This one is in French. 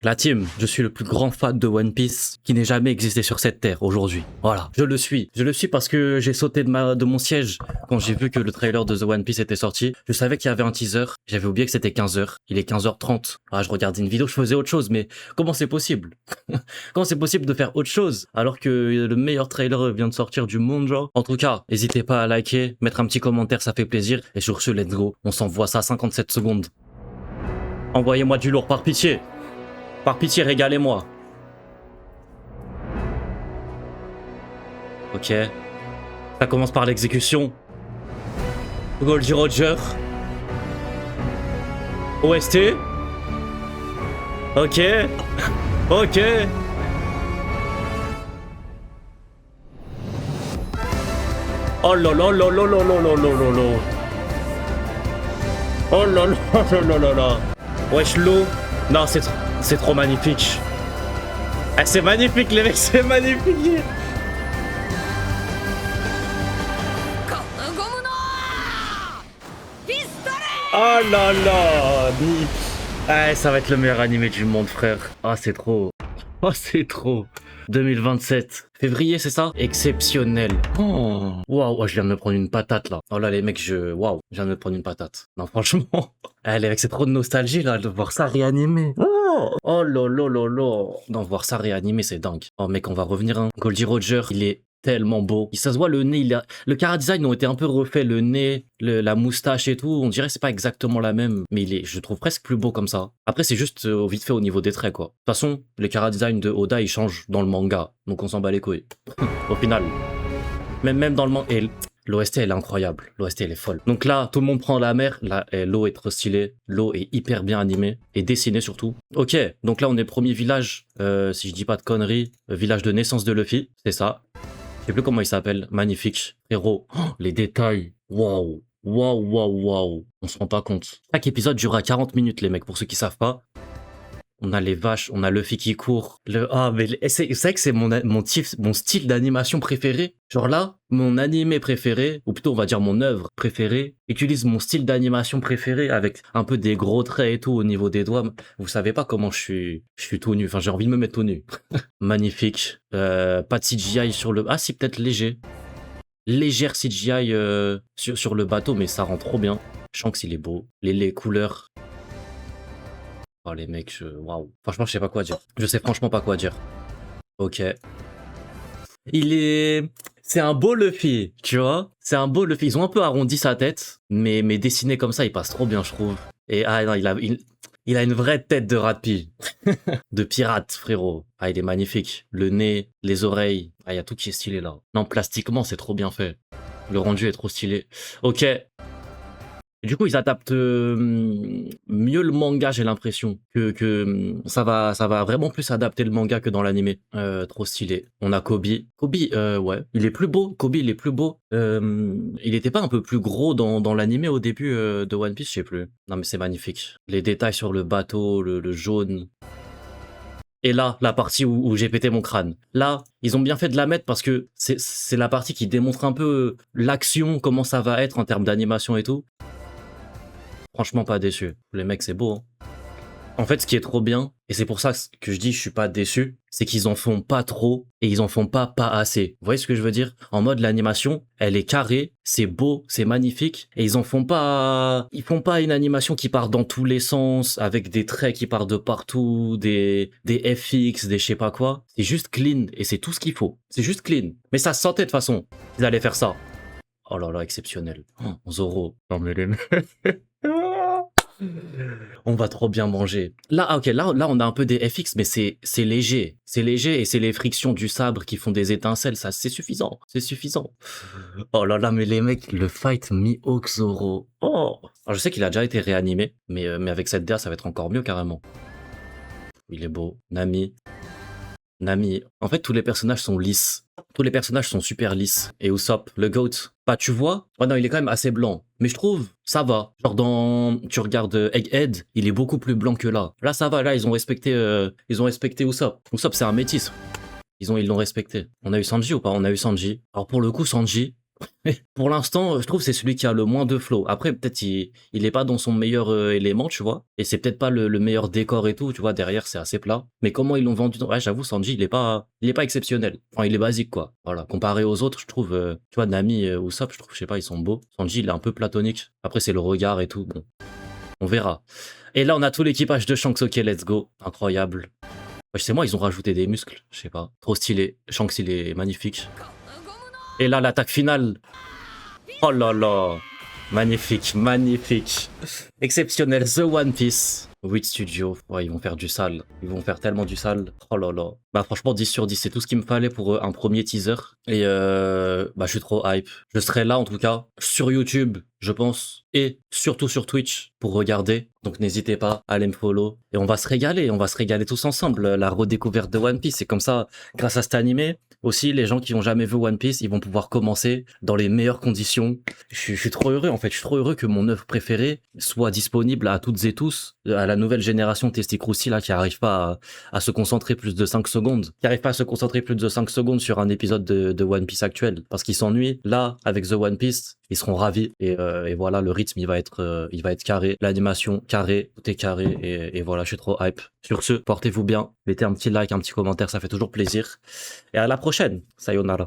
La team, je suis le plus grand fan de One Piece qui n'ait jamais existé sur cette terre aujourd'hui. Voilà, je le suis. Je le suis parce que j'ai sauté de mon siège quand j'ai vu que le trailer de The One Piece était sorti. Je savais qu'il y avait un teaser. J'avais oublié que c'était 15h. Il est 15h30. Ah, je regardais une vidéo, je faisais autre chose, mais comment c'est possible? Comment c'est possible de faire autre chose alors que le meilleur trailer vient de sortir du monde, genre? En tout cas, n'hésitez pas à liker, mettre un petit commentaire, ça fait plaisir. Et sur ce, let's go. On s'envoie ça à 57 secondes. Envoyez-moi du lourd par pitié. Par pitié, régalez-moi. Ok. Ça commence par l'exécution. Goldie Roger. OST. Ok. Ok. Oh là là là là là là là là là. Oh là là là là là là. Wesh l'eau. Non, c'est trop magnifique. Ah, c'est magnifique les mecs, c'est magnifique. Oh là là. Ah, ça va être le meilleur animé du monde, frère. Ah, c'est trop. Oh, c'est trop. 2027. Février, c'est ça? Exceptionnel. Oh. Waouh, oh, je viens de me prendre une patate là. Oh là les mecs, waouh, je viens de me prendre une patate. Non, franchement. Ah, les mecs, c'est trop de nostalgie là, de voir ça réanimé. Oh là là là là. Non, voir ça réanimé, c'est dingue. Oh mec, on va revenir, hein. Goldie Roger, il est tellement beau. Ça se voit, le nez, le chara design ont été un peu refait, le nez, la moustache et tout. On dirait que c'est pas exactement la même, mais je le trouve presque plus beau comme ça. Après, c'est juste vite fait au niveau des traits, quoi. De toute façon, les chara design de Oda, ils changent dans le manga, donc on s'en bat les couilles. Au final. Même dans le manga. Et l'OST, elle est incroyable. L'OST, elle est folle. Donc là, tout le monde prend la mer. Là, l'eau est trop stylée. L'eau est hyper bien animée et dessinée surtout. Ok, donc là, on est premier village, si je dis pas de conneries, village de naissance de Luffy. C'est ça. Je sais plus comment il s'appelle. Magnifique. Frérot, oh, les détails. Waouh. Waouh, waouh, waouh. On se rend pas compte. Chaque épisode durera 40 minutes, les mecs, pour ceux qui savent pas. On a les vaches, on a Luffy qui court. Mais c'est vrai que c'est mon style d'animation préféré. Genre là, mon animé préféré, ou plutôt on va dire mon œuvre préférée, utilise mon style d'animation préféré avec un peu des gros traits et tout au niveau des doigts. Vous savez pas comment je suis tout nu. Enfin, j'ai envie de me mettre tout nu. Magnifique. Pas de CGI sur le... Ah si, peut-être léger. Légère CGI sur le bateau, mais ça rend trop bien. Je sens qu'il est beau. Les couleurs... Oh les mecs, waouh. Franchement, je sais pas quoi dire. Je sais franchement pas quoi dire. Ok. C'est un beau Luffy, tu vois. C'est un beau Luffy. Ils ont un peu arrondi sa tête, mais dessiné comme ça, il passe trop bien, je trouve. Et ah non, il a une vraie tête de ratpi. De pirate, frérot. Ah, il est magnifique. Le nez, les oreilles. Ah, il y a tout qui est stylé là. Non, plastiquement, c'est trop bien fait. Le rendu est trop stylé. Ok. Du coup, ils adaptent mieux le manga, j'ai l'impression. Que ça va vraiment plus adapter le manga que dans l'animé. Trop stylé. On a Kobe. Kobe, ouais. Il est plus beau. Kobe, il est plus beau. Il était pas un peu plus gros dans l'animé au début de One Piece, je sais plus. Non, mais c'est magnifique. Les détails sur le bateau, le jaune. Et là, la partie où j'ai pété mon crâne. Là, ils ont bien fait de la mettre parce que c'est la partie qui démontre un peu l'action, comment ça va être en termes d'animation et tout. Franchement pas déçu. Les mecs, c'est beau. Hein. En fait, ce qui est trop bien, et c'est pour ça que je dis je suis pas déçu, c'est qu'ils en font pas trop et ils en font pas assez. Vous voyez ce que je veux dire? En mode l'animation, elle est carrée, c'est beau, c'est magnifique, et ils font pas une animation qui part dans tous les sens, avec des traits qui partent de partout, des FX, des je sais pas quoi. C'est juste clean, et c'est tout ce qu'il faut. C'est juste clean. Mais ça se sentait de toute façon, ils allaient faire ça. Oh là là, exceptionnel. Oh, Zoro. Non mais les mecs... On va trop bien manger. Là, ok, là, on a un peu des FX, mais c'est léger. C'est léger et c'est les frictions du sabre qui font des étincelles. Ça, c'est suffisant. C'est suffisant. Oh là là, mais les mecs, le fight Mihawk Zoro. Oh. Alors, je sais qu'il a déjà été réanimé, mais avec cette DA, ça va être encore mieux carrément. Il est beau. Nami. En fait, tous les personnages sont lisses. Tous les personnages sont super lisses. Et Usopp, le GOAT, bah tu vois, oh non, il est quand même assez blanc. Mais je trouve, ça va. Genre tu regardes Egghead, il est beaucoup plus blanc que là. Là, ça va, là, ils ont respecté Usopp. Usopp, c'est un métis. Ils l'ont respecté. On a eu Sanji ou pas? On a eu Sanji. Alors pour le coup, Sanji, Pour l'instant, je trouve que c'est celui qui a le moins de flow. Après, peut-être il est pas dans son meilleur élément, tu vois. Et c'est peut-être pas le meilleur décor et tout, tu vois. Derrière, c'est assez plat. Mais comment ils l'ont vendu? Ouais, j'avoue, Sanji, il est pas exceptionnel. Enfin, il est basique, quoi. Voilà. Comparé aux autres, je trouve, tu vois, Nami ou Sop, je trouve, je sais pas, ils sont beaux. Sanji, il est un peu platonique. Après, c'est le regard et tout. Bon, on verra. Et là, on a tout l'équipage de Shanks. Ok, let's go. Incroyable. Ouais, c'est moi, ils ont rajouté des muscles. Je sais pas. Trop stylé. Shanks, il est magnifique. Et là, l'attaque finale. Oh là là, magnifique, magnifique. Exceptionnel, The One Piece. Wit Studio, ouais, ils vont faire du sale. Ils vont faire tellement du sale. Oh là là. Bah franchement, 10 sur 10, c'est tout ce qu'il me fallait pour un premier teaser. Et bah je suis trop hype. Je serai là en tout cas, sur YouTube, je pense, et surtout sur Twitch pour regarder. Donc n'hésitez pas à aller me follow. Et on va se régaler tous ensemble. La redécouverte de One Piece, c'est comme ça, grâce à cet animé. Aussi, les gens qui ont jamais vu One Piece, ils vont pouvoir commencer dans les meilleures conditions. Je suis trop heureux en fait, je suis trop heureux que mon œuvre préférée soit disponible à toutes et tous, à la nouvelle génération Testicroussi là qui arrive pas à se concentrer plus de 5 secondes, qui arrive pas à se concentrer plus de 5 secondes sur un épisode de One Piece actuel, parce qu'ils s'ennuient. Là, avec The One Piece, ils seront ravis et voilà, le rythme il va être carré, l'animation carré, tout est carré et voilà, je suis trop hype. Sur ce, portez-vous bien, mettez un petit like, un petit commentaire, ça fait toujours plaisir. Et à la prochaine, sayonara.